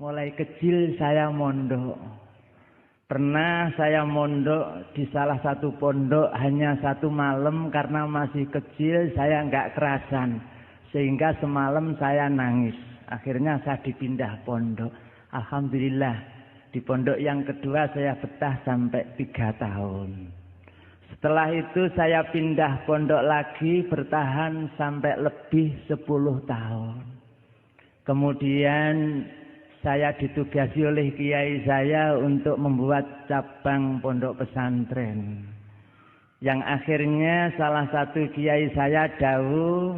Mulai kecil saya mondok. Pernah saya mondok di salah satu pondok hanya 1 malam karena masih kecil saya nggak kerasan. Sehingga semalam saya nangis. Akhirnya saya dipindah pondok. Alhamdulillah di pondok yang kedua saya betah sampai 3 tahun. Setelah itu saya pindah pondok lagi bertahan sampai lebih 10 tahun. Kemudian saya ditugasi oleh kiai saya untuk membuat cabang pondok pesantren. Yang akhirnya salah satu kiai saya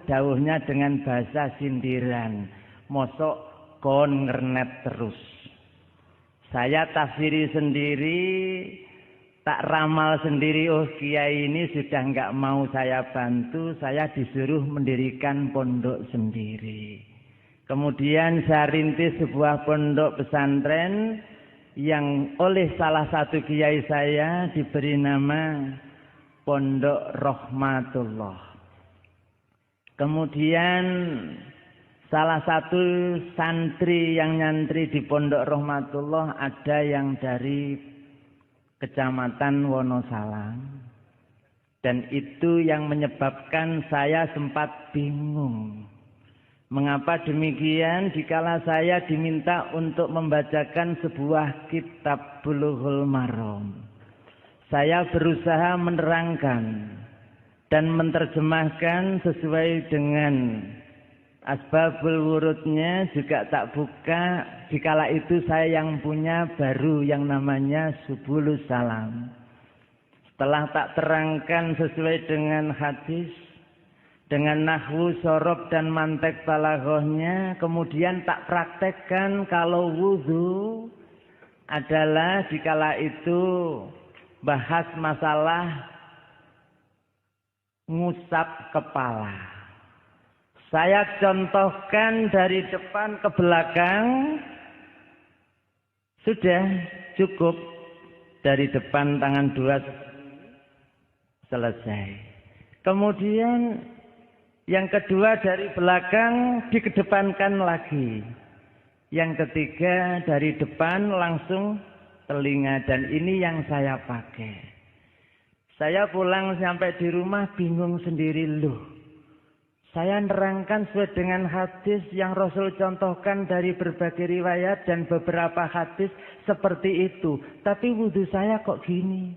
dawuhnya dengan bahasa sindiran. Mosok kon ngernet terus. Saya tafsiri sendiri, tak ramal sendiri, oh kiai ini sudah enggak mau saya bantu, saya disuruh mendirikan pondok sendiri. Kemudian saya rintis sebuah pondok pesantren yang oleh salah satu kiai saya diberi nama Pondok Rahmatullah. Kemudian salah satu santri yang nyantri di Pondok Rahmatullah ada yang dari Kecamatan Wonosalam. Dan itu yang menyebabkan saya sempat bingung. Mengapa demikian? Dikala saya diminta untuk membacakan sebuah kitab Bulughul Maram, saya berusaha menerangkan dan menerjemahkan sesuai dengan asbabul wurudnya, juga tak buka. Dikala itu saya yang punya baru yang namanya Subulus Salam. Setelah tak terangkan sesuai dengan hadis, dengan nahwu, sorob, dan mantek balaghahnya, kemudian tak praktekkan kalau wudhu adalah dikala itu bahas masalah ngusap kepala. Saya contohkan dari depan ke belakang, sudah cukup. Dari depan tangan 2 selesai. Kemudian yang kedua dari belakang dikedepankan lagi. Yang ketiga dari depan langsung telinga, dan ini yang saya pakai. Saya pulang sampai di rumah bingung sendiri, loh. Saya nerangkan sesuai dengan hadis yang Rasul contohkan dari berbagai riwayat dan beberapa hadis seperti itu. Tapi wudhu saya kok gini?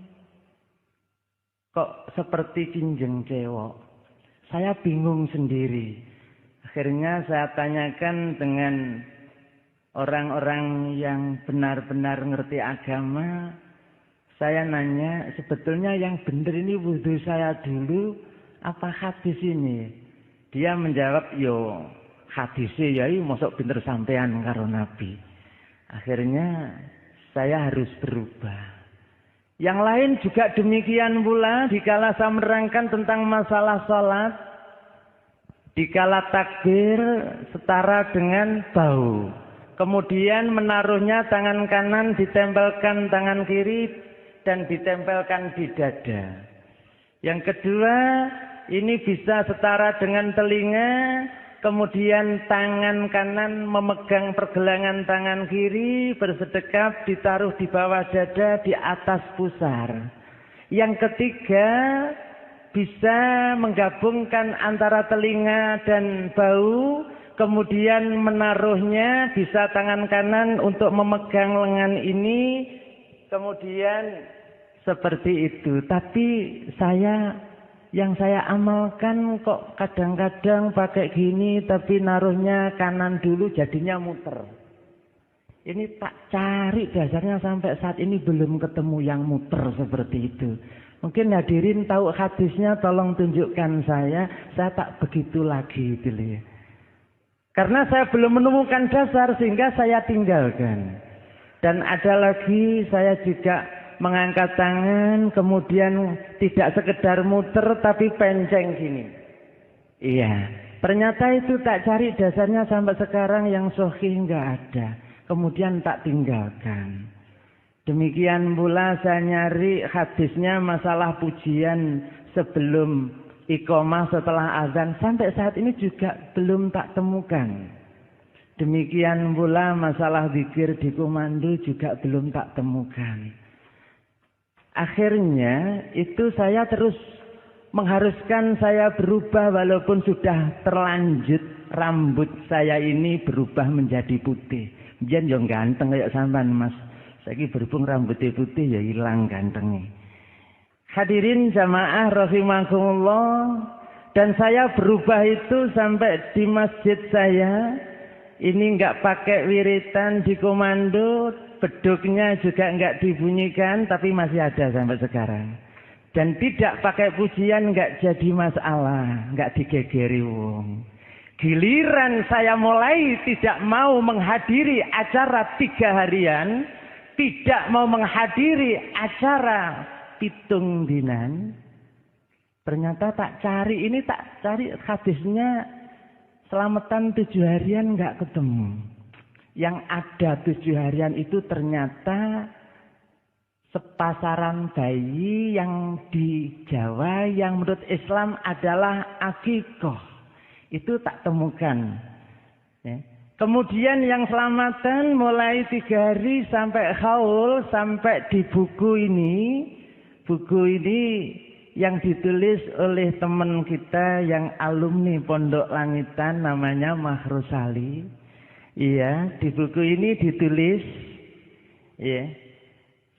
Kok seperti kinjeng cewek? Saya bingung sendiri. Akhirnya saya tanyakan dengan orang-orang yang benar-benar ngerti agama. Saya nanya, sebetulnya yang benar ini wudhu saya dulu apa hadis ini? Dia menjawab, yo hadisnya ya mosok pinter sampean karo Nabi. Akhirnya saya harus berubah. Yang lain juga demikian pula, dikala saya menerangkan tentang masalah sholat, dikala takbir setara dengan bau. Kemudian menaruhnya tangan kanan ditempelkan tangan kiri dan ditempelkan di dada. Yang kedua, ini bisa setara dengan telinga, kemudian tangan kanan memegang pergelangan tangan kiri, bersedekap, ditaruh di bawah dada, di atas pusar. Yang ketiga, bisa menggabungkan antara telinga dan bau, kemudian menaruhnya bisa tangan kanan untuk memegang lengan ini, kemudian seperti itu. Tapi yang saya amalkan kok kadang-kadang pakai gini, tapi naruhnya kanan dulu jadinya muter. Ini tak cari dasarnya sampai saat ini belum ketemu yang muter seperti itu. Mungkin hadirin tahu hadisnya, tolong tunjukkan saya tak begitu lagi gitu ya. Karena saya belum menemukan dasar sehingga saya tinggalkan. Dan ada lagi saya juga mengangkat tangan, kemudian tidak sekedar muter tapi penceng gini. Iya, ternyata itu tak cari dasarnya sampai sekarang yang sahih enggak ada. Kemudian tak tinggalkan. Demikian pula saya nyari hadisnya masalah pujian sebelum iqamah setelah azan. Sampai saat ini juga belum tak temukan. Demikian pula masalah zikir di komando juga belum tak temukan. Akhirnya itu saya terus mengharuskan saya berubah walaupun sudah terlanjut rambut saya ini berubah menjadi putih. Biar yang ganteng kayak sampean Mas. Saiki berhubung rambutnya putih ya hilang gantengnya. Hadirin jamaah rahimakumullah, dan saya berubah itu sampai di masjid saya ini enggak pakai wiritan di komando, beduknya juga enggak dibunyikan, tapi masih ada sampai sekarang. Dan tidak pakai pujian enggak jadi masalah, enggak digegeri wong. Giliran saya mulai tidak mau menghadiri acara 3 harian, tidak mau menghadiri acara 7 dinan, ternyata tak cari hadisnya selamatan 7 harian enggak ketemu. Yang ada 7 harian itu ternyata sepasaran bayi yang di Jawa yang menurut Islam adalah akikoh. Itu tak temukan. Ya. Kemudian yang selamatan mulai 3 hari sampai haul, sampai di buku ini yang ditulis oleh teman kita yang alumni Pondok Langitan namanya Mahrusali. Iya, di buku ini ditulis, iya,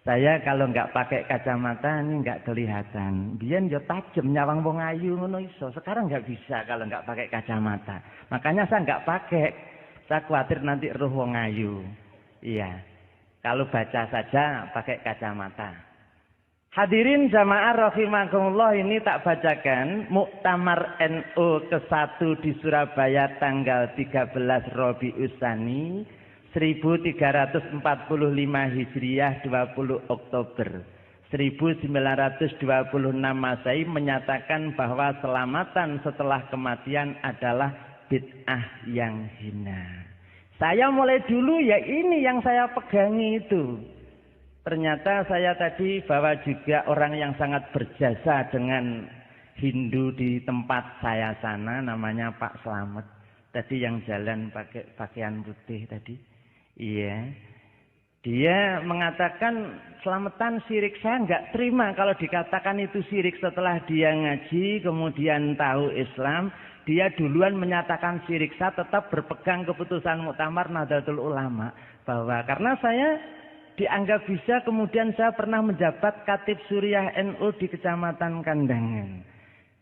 saya kalau nggak pakai kacamata ini nggak kelihatan. Biyen yo tajem nyawang wong ayu ngono iso. Sekarang nggak bisa kalau nggak pakai kacamata. Makanya saya nggak pakai. Saya khawatir nanti roh wong ayu. Iya. Kalau baca saja pakai kacamata. Hadirin jamaah rahimakumullah, ini tak bacakan Muktamar NU ke-1 di Surabaya tanggal 13 Rabiul Tsani 1345 Hijriah 20 Oktober 1926 Masehi menyatakan bahwa selamatan setelah kematian adalah bid'ah yang hina. Saya mulai dulu ya ini yang saya pegangi itu. Ternyata saya tadi bawa juga orang yang sangat berjasa dengan Hindu di tempat saya sana, namanya Pak Slamet. Tadi yang jalan pakai pakaian putih tadi. Iya. Dia mengatakan selamatan syirik. Saya nggak terima kalau dikatakan itu syirik setelah dia ngaji kemudian tahu Islam. Dia duluan menyatakan syirik. Saya tetap berpegang keputusan Muktamar Nahdlatul Ulama bahwa karena saya dianggap bisa, kemudian saya pernah menjabat Khatib Suriah NU di Kecamatan Kandangan.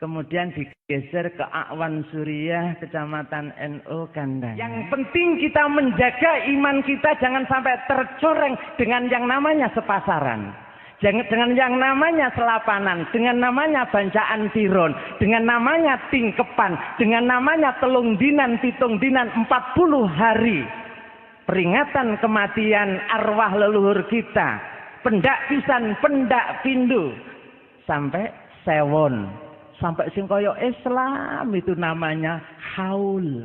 Kemudian digeser ke Akwan Suriah Kecamatan NU Kandangan. Yang penting kita menjaga iman kita jangan sampai tercoreng dengan yang namanya sepasaran. Dengan yang namanya selapanan, dengan namanya bancaan tiron, dengan namanya tingkepan, dengan namanya telung dinan, pitung dinan, 40 hari. Peringatan kematian arwah leluhur kita. Pendak pisan, pendak pindu. Sampai sewon. Sampai sing kaya Islam itu namanya haul.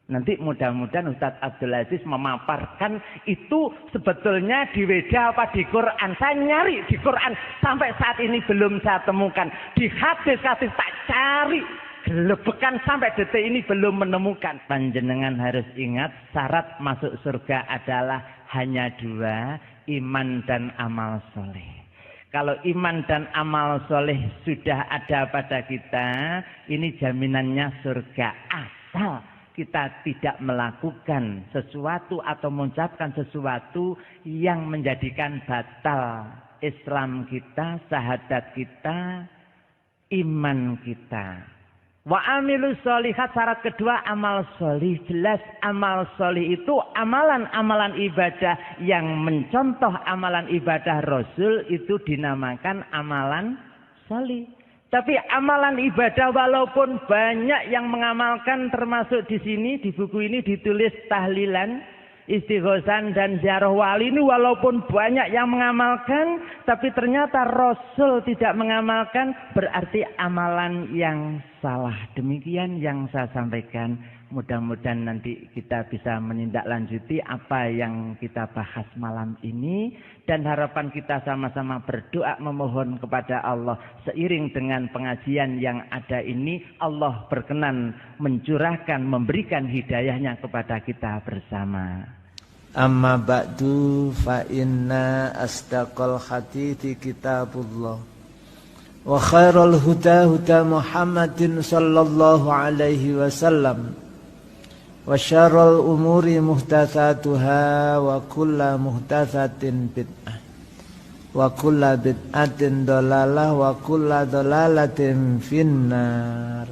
Nanti mudah-mudahan Ustadz Abdul Aziz memaparkan itu sebetulnya di Weda apa di Quran. Saya nyari di Quran sampai saat ini belum saya temukan. Di hadis-hadis tak cari, gelebekan sampai detik ini belum menemukan. Panjenengan harus ingat syarat masuk surga adalah hanya 2, iman dan amal soleh. Kalau iman dan amal soleh sudah ada pada kita, ini jaminannya surga. Asal kita tidak melakukan sesuatu atau mengucapkan sesuatu yang menjadikan batal Islam kita, syahadat kita, iman kita. Wa amilus sholihat, syarat kedua amal sholih. Jelas amal sholih itu amalan-amalan ibadah yang mencontoh amalan ibadah Rasul itu dinamakan amalan sholih. Tapi amalan ibadah walaupun banyak yang mengamalkan, termasuk di sini di buku ini ditulis tahlilan, istighosan dan ziarah wali ini walaupun banyak yang mengamalkan, tapi ternyata Rasul tidak mengamalkan, berarti amalan yang salah. Demikian yang saya sampaikan. Mudah-mudahan nanti kita bisa menindaklanjuti apa yang kita bahas malam ini. Dan harapan kita sama-sama berdoa memohon kepada Allah. Seiring dengan pengajian yang ada ini, Allah berkenan mencurahkan, memberikan hidayahnya kepada kita bersama. Amma ba'du fa inna asdaqal hadithi kitabullah wa khairal huda huda Muhammadin sallallahu alaihi wasallam wa syarrul umuri muhdatsatuha wa kullu muhdatsatin bid'ah wa kullu bid'atin dhalalah wa kullu dhalalatin finnar.